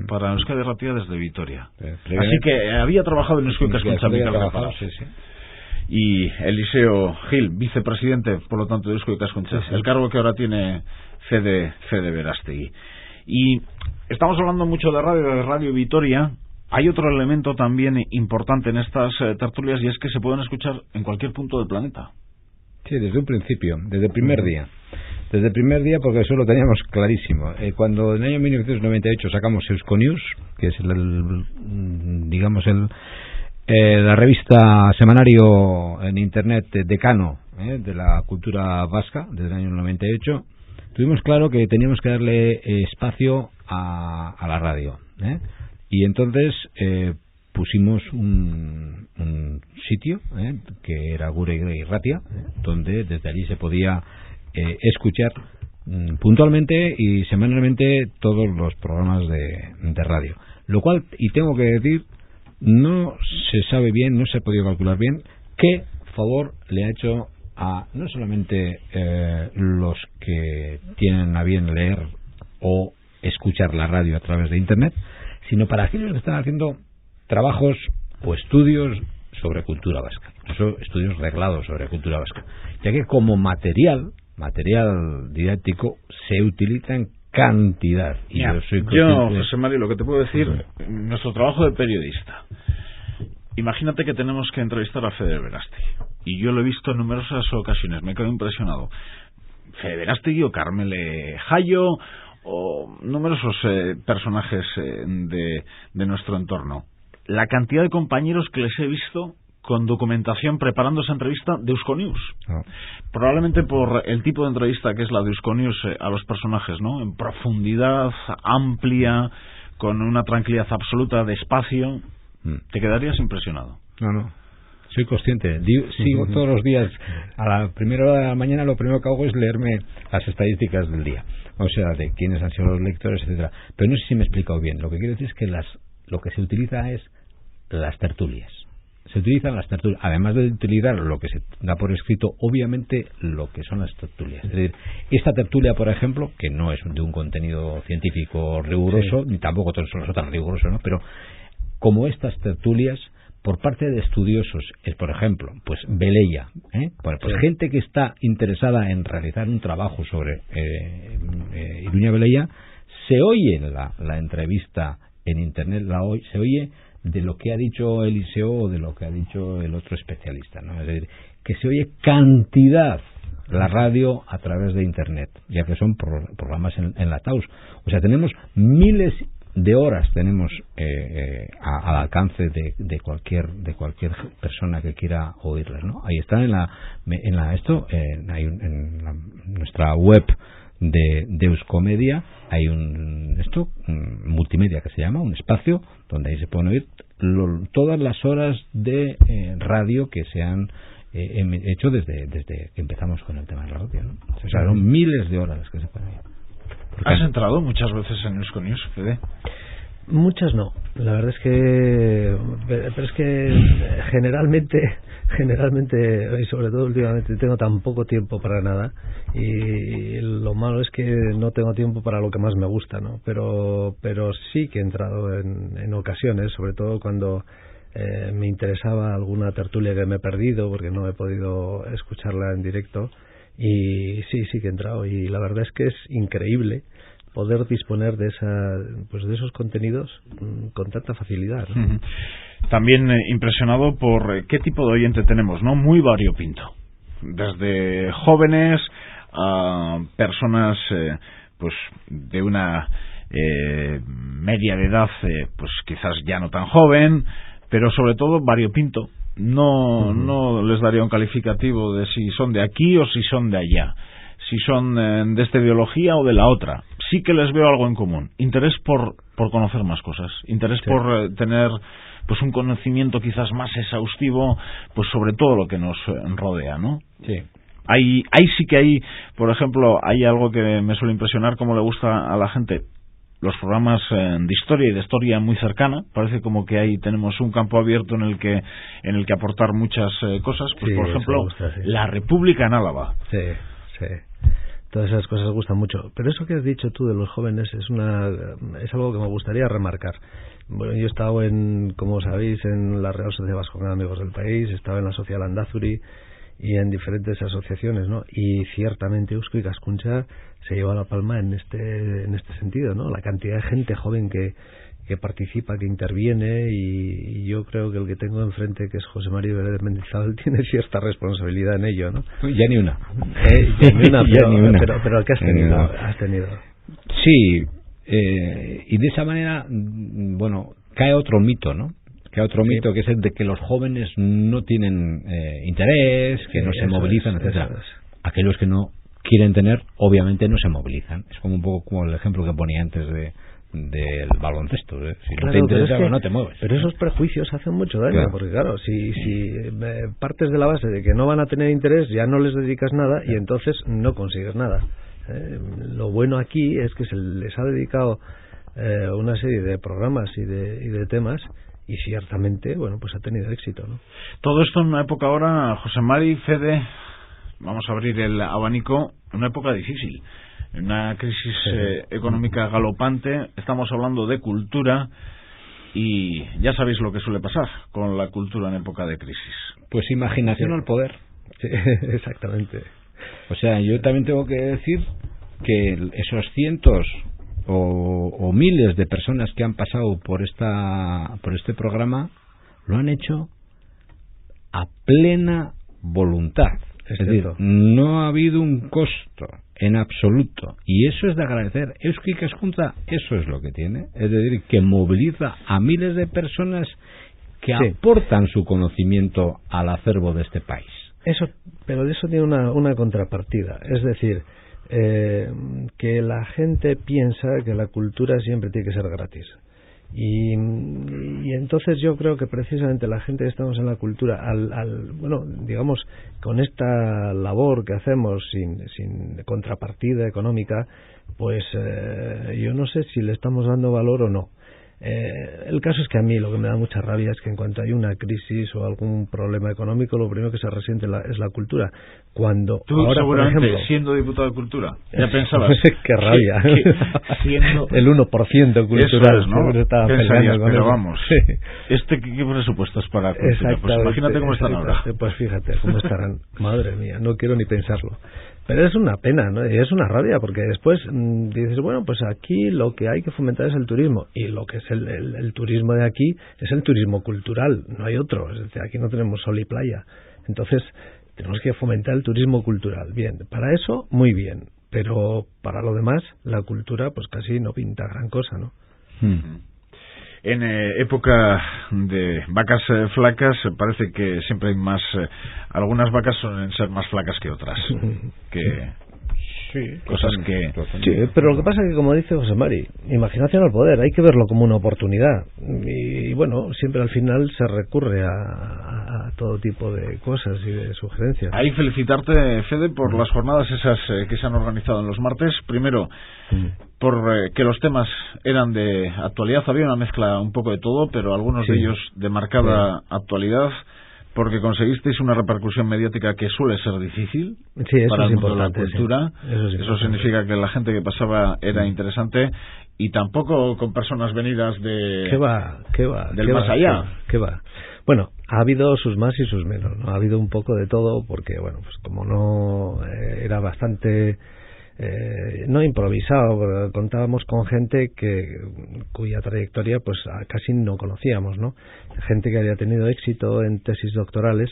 Para Euskadi Ratia desde Vitoria. Así que había trabajado en Eusko Ikaskuntza Mikel Reparaz. Y Eliseo Gil, vicepresidente, por lo tanto, de Eusko Ikaskuntza, el cargo que ahora tiene Fede Berastegui. Y estamos hablando mucho de Radio Vitoria. Hay otro elemento también importante en estas tertulias, y es que se pueden escuchar en cualquier punto del planeta. Sí, desde un principio, desde el primer día. Desde el primer día, porque eso lo teníamos clarísimo. Cuando en el año 1998 sacamos Euskonews, que es la revista semanario en internet decano de la cultura vasca, desde el año 98, tuvimos claro que teníamos que darle espacio a la radio, y entonces pusimos un sitio que era Gure Irratia, donde desde allí se podía escuchar puntualmente y semanalmente todos los programas de radio, lo cual, y tengo que decir, no se sabe bien, no se ha podido calcular bien qué favor le ha hecho a no solamente los que tienen a bien leer o escuchar la radio a través de internet, sino para aquellos que están haciendo trabajos o estudios sobre cultura vasca, estudios reglados sobre cultura vasca, ya que como material didáctico se utiliza en cantidad. Y yo, José María, lo que te puedo decir, nuestro trabajo de periodista, imagínate que tenemos que entrevistar a Fede Berastegui, y yo lo he visto en numerosas ocasiones, me quedo impresionado. Fede Berastegui o Carmele Jayo o numerosos personajes de nuestro entorno. La cantidad de compañeros que les he visto con documentación preparando esa entrevista de Euskonews. Probablemente por el tipo de entrevista que es la de Euskonews a los personajes, ¿no? En profundidad, amplia, con una tranquilidad absoluta, de espacio. Te quedarías impresionado. No. Soy consciente. Sigo todos los días, a la primera hora de la mañana, lo primero que hago es leerme las estadísticas del día. O sea, de quiénes han sido los lectores, etcétera. Pero no sé si me he explicado bien. Lo que quiero decir es que lo que se utiliza es las tertulias. Se utilizan las tertulias, además de utilizar lo que se da por escrito, obviamente lo que son las tertulias. Es decir, esta tertulia, por ejemplo, que no es de un contenido científico riguroso, ni tampoco todos son los otros rigurosos, ¿no? Pero como estas tertulias, por parte de estudiosos, por ejemplo, pues Beleia, pues gente que está interesada en realizar un trabajo sobre Iruña Beleia, se oye la entrevista en internet, se oye de lo que ha dicho Eliseo o de lo que ha dicho el otro especialista, ¿no? Es decir, que se oye cantidad la radio a través de internet, ya que son programas en la TAUS. O sea, tenemos miles de horas, tenemos al alcance de cualquier persona que quiera oírlas, ¿no? Ahí está en nuestra web de Euskomedia hay un multimedia que se llama, un espacio donde ahí se pueden oír todas las horas de radio que se han hecho desde que empezamos con el tema de la radio, ¿no? O sea, son miles de horas las que se pueden oír. ¿Has entrado muchas veces en Euskonews, Fede? Muchas no, la verdad es que, pero es que generalmente y sobre todo últimamente tengo tan poco tiempo para nada, y lo malo es que no tengo tiempo para lo que más me gusta, ¿no? Pero sí que he entrado en ocasiones, sobre todo cuando me interesaba alguna tertulia que me he perdido porque no he podido escucharla en directo, y sí que he entrado, y la verdad es que es increíble poder disponer de esos contenidos con tanta facilidad, ¿no? Uh-huh. También impresionado por qué tipo de oyente tenemos, ¿no? Muy variopinto, desde jóvenes a personas pues de una media de edad, pues quizás ya no tan joven, pero sobre todo variopinto. No les daría un calificativo de si son de aquí o si son de allá, si son de esta ideología o de la otra. sí que les veo algo en común. Interés por conocer más cosas, interés por tener pues un conocimiento quizás más exhaustivo pues sobre todo lo que nos rodea, ¿no? Sí. Ahí sí que hay, por ejemplo, hay algo que me suele impresionar, cómo le gusta a la gente los programas de historia y de historia muy cercana. Parece como que ahí tenemos un campo abierto en el que aportar muchas cosas. Pues por ejemplo, la República en Álava. Sí. Todas esas cosas gustan mucho. Pero eso que has dicho tú de los jóvenes es algo que me gustaría remarcar. Bueno, yo he estado como sabéis, en la Real Sociedad Vascongada de Amigos del País, he estado en la Social Landazuri y en diferentes asociaciones, ¿no? Y ciertamente Eusko Ikaskuntza se lleva la palma en este sentido, ¿no? La cantidad de gente joven que participa, que interviene, y yo creo que el que tengo enfrente, que es José María Vélez Mendizábal, tiene cierta responsabilidad en ello, ¿no? Ya ni una. Pero ¿qué has tenido? Sí, y de esa manera, bueno, cae otro mito, ¿no? Mito, que es el de que los jóvenes no tienen interés, que no se movilizan, etcétera. Aquellos que no quieren tener, obviamente no se movilizan. Es como un poco como el ejemplo que ponía antes del baloncesto, ¿eh? Si no te interesa, no te mueves. Pero esos prejuicios hacen mucho daño, porque claro, si partes de la base de que no van a tener interés, ya no les dedicas nada y entonces no consigues nada. Lo bueno aquí es que se les ha dedicado una serie de programas y de temas, y ciertamente, bueno, pues ha tenido éxito, ¿no? Todo esto en una época ahora, José Mari, Fede, vamos a abrir el abanico, una época difícil, una crisis económica galopante. Estamos hablando de cultura y ya sabéis lo que suele pasar con la cultura en época de crisis. Pues imaginación al poder. Sí, exactamente. O sea, yo también tengo que decir que esos cientos o miles de personas que han pasado por este programa lo han hecho a plena voluntad. Es decir, no ha habido un costo en absoluto, y eso es de agradecer. Eusko Ikaskuntza eso es lo que tiene, es decir, que moviliza a miles de personas que aportan su conocimiento al acervo de este país. Pero de eso tiene una contrapartida, es decir, que la gente piensa que la cultura siempre tiene que ser gratis. Y entonces yo creo que precisamente la gente que estamos en la cultura, bueno, digamos, con esta labor que hacemos sin contrapartida económica, pues yo no sé si le estamos dando valor o no. El caso es que a mí lo que me da mucha rabia es que en cuanto hay una crisis o algún problema económico, lo primero que se resiente es la cultura. Cuando tú ahora, seguramente, por ejemplo, siendo diputado de Cultura, ya pensabas qué rabia, siendo el 1% cultural, eso es, ¿no? Estaba Pensarías, con pero eso. vamos, ¿qué presupuesto es para cultura? Pues imagínate cómo están ahora. Pues fíjate cómo estarán. Madre mía, no quiero ni pensarlo. Pero es una pena, ¿no? Y es una rabia, porque después dices, bueno, pues aquí lo que hay que fomentar es el turismo, y lo que es el turismo de aquí es el turismo cultural, no hay otro. Es decir, aquí no tenemos sol y playa. Entonces, tenemos que fomentar el turismo cultural. Bien, para eso, muy bien. Pero para lo demás, la cultura, pues casi no pinta gran cosa, ¿no? En época de vacas flacas parece que siempre hay más, algunas vacas suelen ser más flacas que otras, cosas que... Sí, pero lo que pasa es que, como dice José Mari, imaginación al poder, hay que verlo como una oportunidad, y bueno, siempre al final se recurre a todo tipo de cosas y de sugerencias. Ahí felicitarte, Fede, por las jornadas esas que se han organizado en los martes. Primero, por que los temas eran de actualidad, había una mezcla un poco de todo, pero algunos de ellos de marcada actualidad, porque conseguisteis una repercusión mediática que suele ser difícil para el mundo de la cultura. Eso significa que la gente que pasaba era interesante, y tampoco con personas venidas de del más allá. ¿Qué va? Bueno, ha habido sus más y sus menos, ¿no? Ha habido un poco de todo, porque bueno, pues como no era bastante no improvisado, contábamos con gente cuya trayectoria pues casi no conocíamos, ¿no? Gente que había tenido éxito en tesis doctorales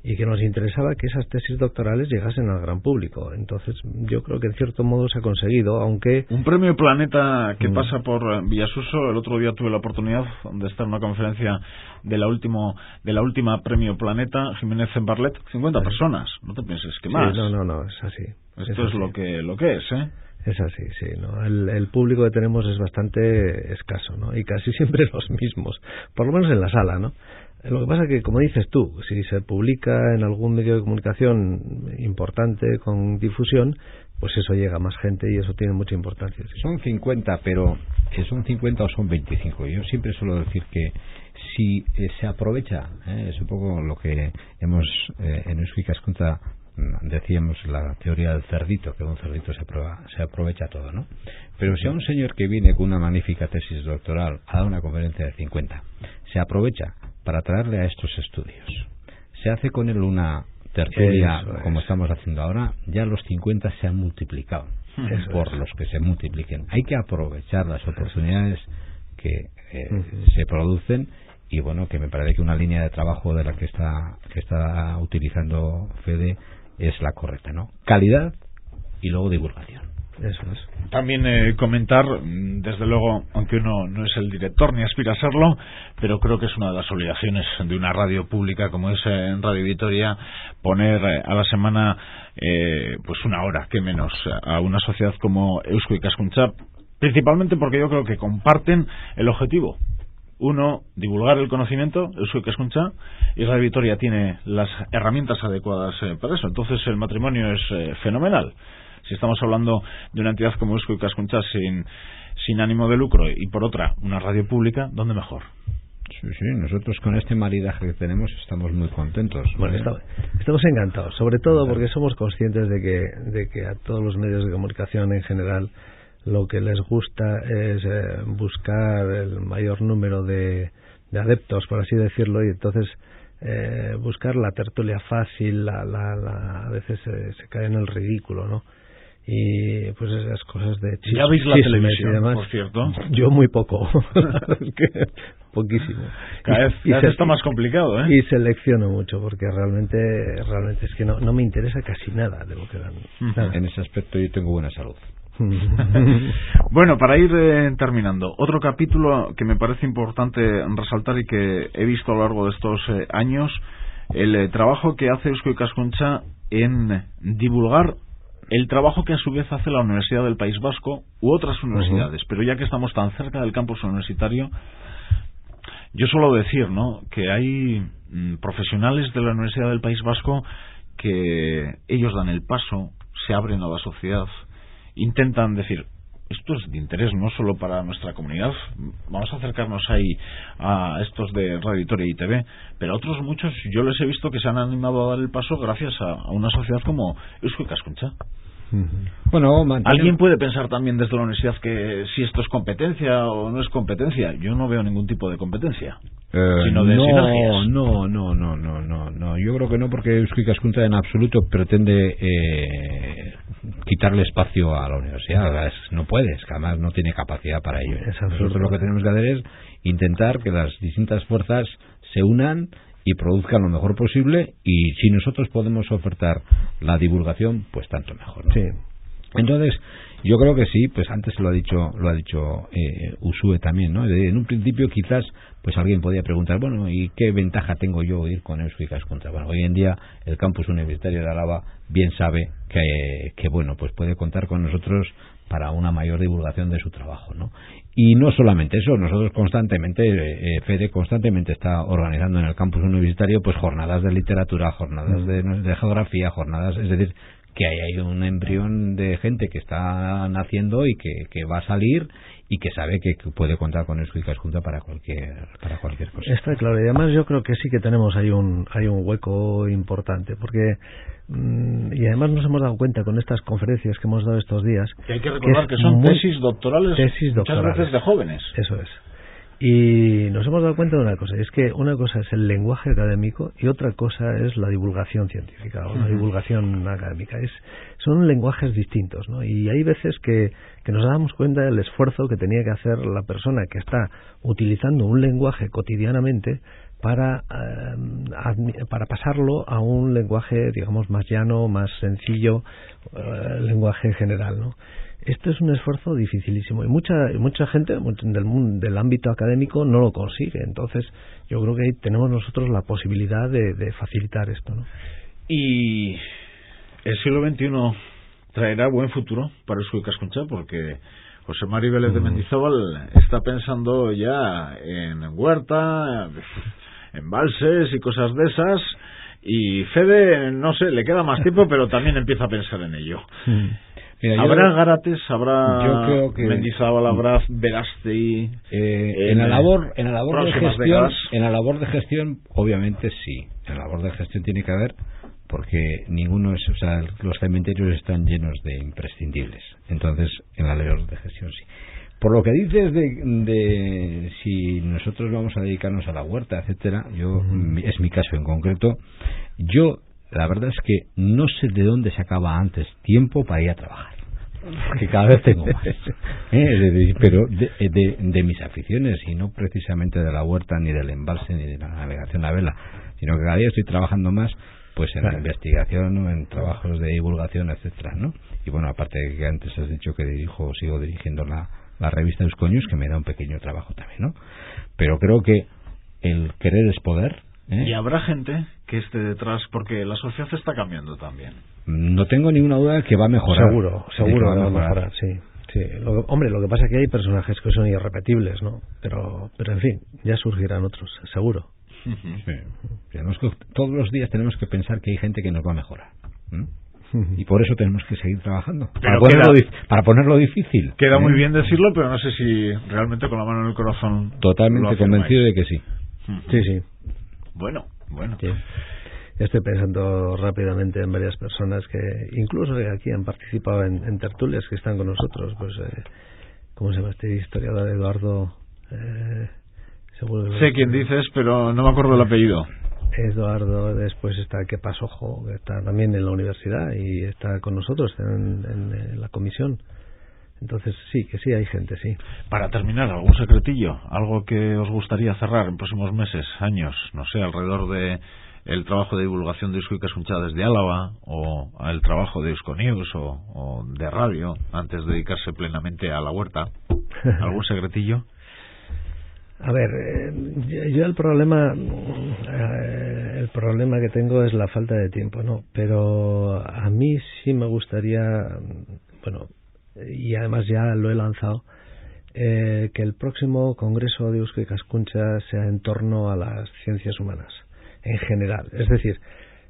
y que nos interesaba que esas tesis doctorales llegasen al gran público. Entonces yo creo que en cierto modo se ha conseguido, aunque... Un premio Planeta que pasa por Villasuso. El otro día tuve la oportunidad de estar en una conferencia de la última premio Planeta, Jiménez en Barlet, 50 personas, no te pienses que más. Sí, no, es así. Esto es lo que es, ¿eh? Es así, sí, ¿no? El público que tenemos es bastante escaso, ¿no? Y casi siempre los mismos, por lo menos en la sala, ¿no? Lo que pasa es que, como dices tú, si se publica en algún medio de comunicación importante con difusión, pues eso llega a más gente y eso tiene mucha importancia. ¿Sí? Son 50, pero son 50 o son 25. Yo siempre suelo decir que si se aprovecha, es un poco lo que hemos en Eusko Ikaskuntza decíamos, la teoría del cerdito, que un cerdito se aprovecha todo, ¿no? Pero si a un señor que viene con una magnífica tesis doctoral a dar una conferencia de 50 se aprovecha para traerle a estos estudios, se hace con él una tertulia como estamos haciendo ahora, ya los 50 se han multiplicado por los que se multipliquen. Hay que aprovechar las oportunidades que se producen. Y bueno, que me parece que una línea de trabajo de la que está utilizando Fede es la correcta, ¿no? Calidad y luego divulgación. Eso es. También comentar, desde luego, aunque uno no es el director ni aspira a serlo, pero creo que es una de las obligaciones de una radio pública como es en Radio Vitoria, poner a la semana pues una hora, que menos, a una sociedad como Eusko Ikaskuntza, principalmente porque yo creo que comparten el objetivo. Uno, divulgar el conocimiento, Eusko Ikaskuntza, y Radio Vitoria tiene las herramientas adecuadas para eso. Entonces el matrimonio es fenomenal. Si estamos hablando de una entidad como Eusko Ikaskuntza sin ánimo de lucro y por otra una radio pública, ¿dónde mejor? Sí, nosotros con este maridaje que tenemos estamos muy contentos. Bueno, estamos encantados, sobre todo porque somos conscientes de que a todos los medios de comunicación en general lo que les gusta es buscar el mayor número de adeptos, por así decirlo, y entonces buscar la tertulia fácil, a veces se cae en el ridículo, ¿no? Y pues esas cosas de chismes. ¿Ya veis la televisión, y demás, por cierto? Yo muy poco. Poquísimo. Cada vez está más complicado, ¿eh? Y selecciono mucho porque realmente es que no me interesa casi nada de lo que dan. Nada. En ese aspecto yo tengo buena salud. Bueno, para ir terminando, otro capítulo que me parece importante resaltar y que he visto a lo largo de estos años, el trabajo que hace Eusko Ikaskuntza en divulgar el trabajo que a su vez hace la Universidad del País Vasco u otras universidades. Pero ya que estamos tan cerca del campus universitario, yo suelo decir, ¿no?, que hay profesionales de la Universidad del País Vasco que ellos dan el paso, se abren a la sociedad, intentan decir, esto es de interés no solo para nuestra comunidad, vamos a acercarnos ahí a estos de Radio Vitoria y TV, pero a otros muchos yo les he visto que se han animado a dar el paso gracias a una sociedad como Eusko Ikaskuntza. Bueno, alguien puede pensar también desde la universidad que si esto es competencia o no es competencia. Yo no veo ningún tipo de competencia, sino de sinergias. No, yo creo que no, porque Eusko Ikaskuntza en absoluto pretende quitarle espacio a la universidad. No puedes, que además no tiene capacidad para ello. Nosotros lo que tenemos que hacer es intentar que las distintas fuerzas se unan y produzcan lo mejor posible, y si nosotros podemos ofertar la divulgación, pues tanto mejor, ¿no? Sí. Entonces yo creo que sí, pues antes lo ha dicho Usue también, ¿no? En un principio quizás pues alguien podía preguntar, bueno, ¿y qué ventaja tengo yo ir con Eusko Ikaskuntza? Bueno, hoy en día el campus universitario de Álava bien sabe que bueno, pues puede contar con nosotros para una mayor divulgación de su trabajo, ¿no? Y no solamente eso, nosotros Fede constantemente está organizando en el campus universitario pues jornadas de literatura, jornadas de geografía, jornadas, es decir, que hay un embrión de gente que está naciendo y que va a salir y que sabe que puede contar con Eusko Ikaskuntza para cualquier cosa. Está claro, y además yo creo que sí que tenemos ahí un hueco importante, porque y además nos hemos dado cuenta con estas conferencias que hemos dado estos días que hay que recordar que son tesis doctorales muchas veces de jóvenes. Eso es. Y nos hemos dado cuenta de una cosa, es que una cosa es el lenguaje académico y otra cosa es la divulgación científica o la divulgación académica. Son lenguajes distintos, ¿no? Y hay veces que nos damos cuenta del esfuerzo que tenía que hacer la persona que está utilizando un lenguaje cotidianamente para pasarlo a un lenguaje, digamos, más llano, más sencillo, lenguaje general, ¿no? Esto es un esfuerzo dificilísimo y mucha gente del ámbito académico no lo consigue. Entonces yo creo que ahí tenemos nosotros la posibilidad de facilitar esto, ¿no? Y el siglo XXI traerá buen futuro para Eusko Ikaskuntza, porque José Mari Vélez de Mendizábal está pensando ya en huerta, en embalses y cosas de esas, y Fede, no sé, le queda más tiempo, pero también empieza a pensar en ello. Mira, ¿habrá Garates? ¿Habrá yo creo que Mendizábal? ¿Habrá Verástegui? En la labor de gestión, obviamente sí. En la labor de gestión tiene que haber, porque los cementerios están llenos de imprescindibles. Entonces, en la labor de gestión sí. Por lo que dices de si nosotros vamos a dedicarnos a la huerta, etcétera, es mi caso en concreto. Yo, la verdad es que no sé de dónde sacaba antes tiempo para ir a trabajar, que cada vez tengo más. Pero de mis aficiones, y no precisamente de la huerta, ni del embalse, ni de la navegación a vela, sino que cada día estoy trabajando más pues en la investigación o en trabajos de divulgación, etcétera, ¿no? Y bueno, aparte de que antes has dicho que sigo dirigiendo la revista Euskonews, que me da un pequeño trabajo también, ¿no? Pero creo que el querer es poder. Y habrá gente que esté detrás, porque la sociedad está cambiando también. No tengo ninguna duda de que va a mejorar. Seguro que va a mejorar, sí. Lo que pasa es que hay personajes que son irrepetibles, ¿no? Pero en fin, ya surgirán otros, seguro. Sí. Todos los días tenemos que pensar que hay gente que nos va a mejorar. Y por eso tenemos que seguir trabajando. Para ponerlo difícil. Queda muy bien decirlo, pero no sé si realmente con la mano en el corazón. Totalmente convencido de que sí. Sí. Bueno. Sí. Estoy pensando rápidamente en varias personas que incluso aquí han participado en tertulias, que están con nosotros. Pues, ¿cómo se llama este historiador? Eduardo. Sé quién dices, pero no me acuerdo el apellido. Eduardo, después está Kepa Sojo, que está también en la universidad y está con nosotros en la comisión. Entonces sí hay gente, sí. Para terminar, ¿algún secretillo? ¿Algo que os gustaría cerrar en próximos meses, años? No sé, alrededor de el trabajo de divulgación de Eusko Ikaskuntza desde Álava, o el trabajo de Euskonews o de radio, antes de dedicarse plenamente a la huerta. ¿Algún secretillo? A ver, yo el problema que tengo es la falta de tiempo, ¿no? Pero a mí sí me gustaría, bueno, y además ya lo he lanzado, que el próximo congreso de Eusko Ikaskuntza sea en torno a las ciencias humanas, en general. Es decir,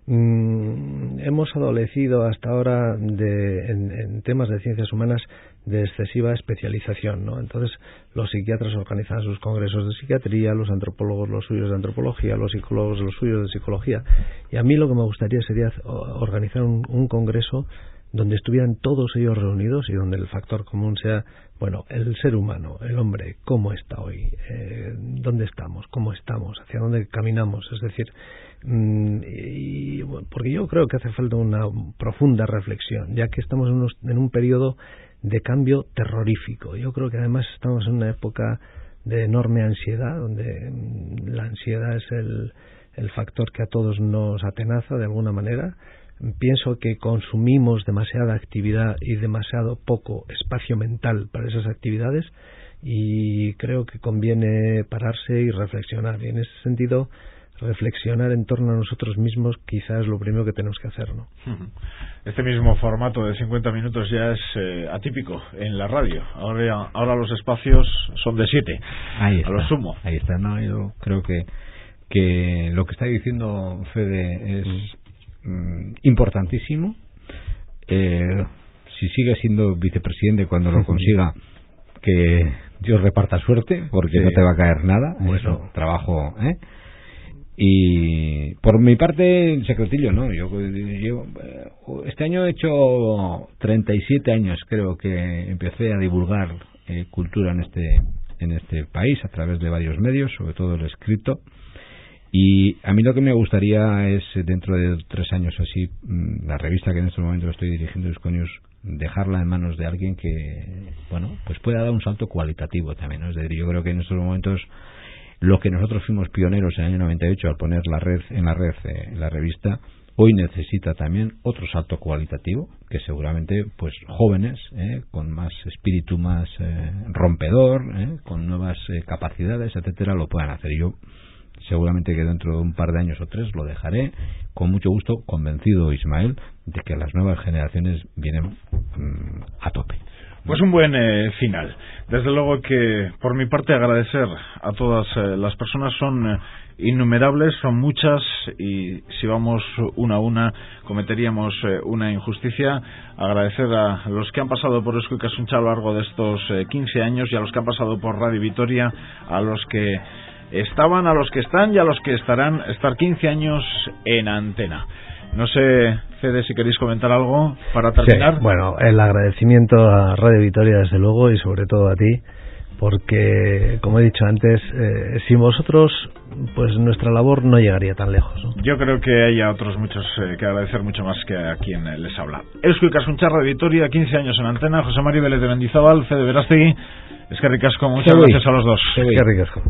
hemos adolecido hasta ahora en temas de ciencias humanas de excesiva especialización, ¿no? Entonces los psiquiatras organizan sus congresos de psiquiatría, los antropólogos los suyos de antropología, los psicólogos los suyos de psicología, y a mí lo que me gustaría sería organizar un congreso donde estuvieran todos ellos reunidos y donde el factor común sea, bueno, el ser humano, el hombre, cómo está hoy, dónde estamos, cómo estamos, hacia dónde caminamos. Es decir, porque yo creo que hace falta una profunda reflexión, ya que estamos en un periodo de cambio terrorífico. Yo creo que además estamos en una época de enorme ansiedad, donde la ansiedad es el factor que a todos nos atenaza de alguna manera. Pienso que consumimos demasiada actividad y demasiado poco espacio mental para esas actividades, y creo que conviene pararse y reflexionar. Y en ese sentido, reflexionar en torno a nosotros mismos quizás es lo primero que tenemos que hacer, ¿no? Este mismo formato de 50 minutos ya es atípico en la radio. Ahora los espacios son de 7, a lo sumo. Ahí está, no, yo creo que lo que está diciendo Fede es importantísimo. Si sigue siendo vicepresidente cuando lo consiga, que Dios reparta suerte, porque no te va a caer nada. Bueno, trabajo, Y por mi parte, el secretillo, ¿no? Yo este año he hecho 37 años, creo que empecé a divulgar cultura en este país a través de varios medios, sobre todo el escrito. Y a mí lo que me gustaría es, dentro de 3 años así, la revista que en estos momentos estoy dirigiendo, Euskonews, dejarla en manos de alguien que, bueno, pues pueda dar un salto cualitativo también, ¿no? Es decir, yo creo que en estos momentos lo que nosotros fuimos pioneros en el año 98 al poner en la revista, hoy necesita también otro salto cualitativo, que seguramente pues jóvenes con más espíritu más rompedor, con nuevas capacidades, etcétera, lo puedan hacer. Yo seguramente que dentro de un par de años o 3 lo dejaré, con mucho gusto, convencido, Ismael, de que las nuevas generaciones vienen a tope. Pues un buen final. Desde luego que, por mi parte, agradecer a todas las personas. Son innumerables, son muchas, y si vamos una a una cometeríamos una injusticia. Agradecer a los que han pasado por Eusko Ikaskuntza a lo largo de estos 15 años y a los que han pasado por Radio Vitoria, a los que estaban, a los que están y a los que estar 15 años en antena. No sé, Fede, si queréis comentar algo para terminar. Sí, bueno, el agradecimiento a Radio Vitoria, desde luego, y sobre todo a ti, porque, como he dicho antes, sin vosotros, pues nuestra labor no llegaría tan lejos, ¿no? Yo creo que hay a otros muchos que agradecer mucho más que a quien les habla. Eusko Ikaskuntza, Radio Vitoria, 15 años en antena. José Mari Vélez de Mendizábal, Fede Berastegui, eskerrik asko, muchas gracias a los dos. Eskerrik asko.